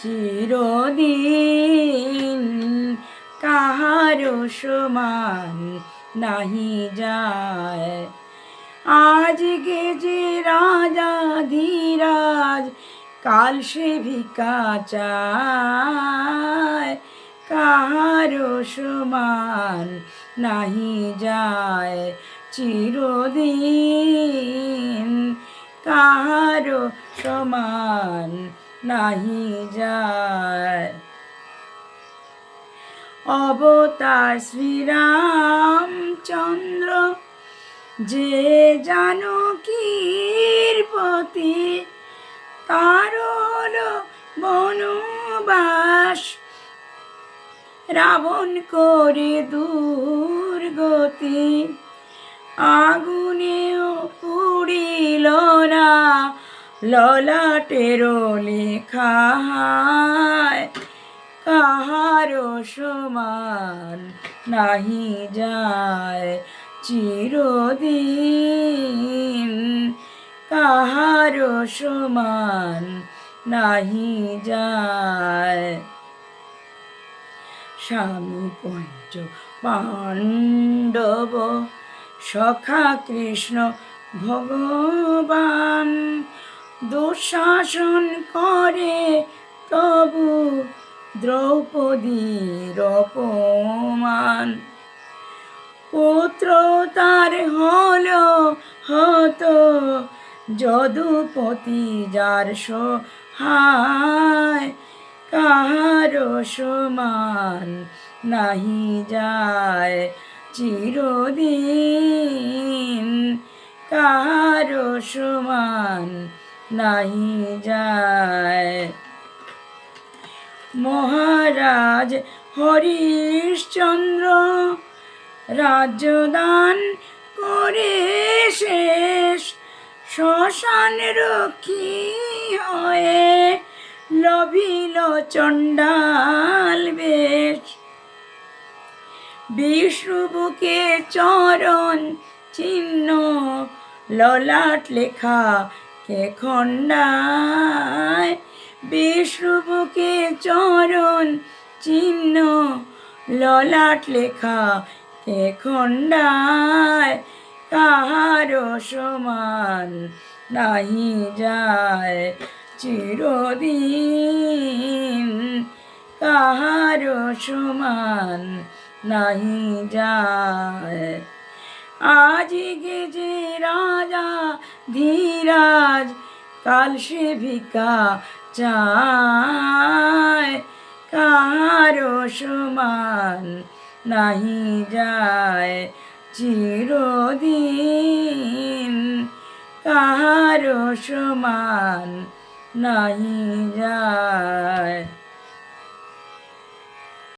চিরদিন কাহারো সমান নাহি যায়। আজকে যে রাজা ধীরাজ কাল সে ভিক্ষা চায়, কাহারো সমান নাহি যায় চিরদিন, কাহারো সমান নাহি যায়। অবতার শ্রীরামচন্দ্র যে জানকীর পতি, তার হলো বনবাস, রাবণ করে দুর্গতি। আগুনেও পুড়িল না ললাটের লেখা, কাহারো সমান নাহি যায় চিরদিন, কাহারো সমান নাহি যায়। স্বামী পঞ্চ পাণ্ডব সখা কৃষ্ণ ভগবান, দুঃশাসন করে তবু দ্রৌপদীর অপমান। পুত্র তার হলো হত যদুপতি যার সহায়, কাহারো সমান নাহি যায় চিরদিন, কাহারো সমান নাহি যায়। মহারাজ হরিশ্চন্দ্র রাজ্যদান করে শেষ, শ্মশান রক্ষী হয়ে লভিল চণ্ডাল বেশ। বিষ্ণু বুকে চরণ চিহ্ন ললাট লেখা কে খণ্ডায়, বিষ্ণু বুকে চরণ চিহ্ন ললাট লেখা কে খণ্ডায়, কাহারো সমান নাহি যায় চিরদিন, কাহারো সমান নাহি যায়। আজকে যে রাজা ধীরাজ কাল সে ভিক্ষা চায়, কাহারো সমান নাহি যায় চিরদিন, কাহারো সমান নাহি যায়।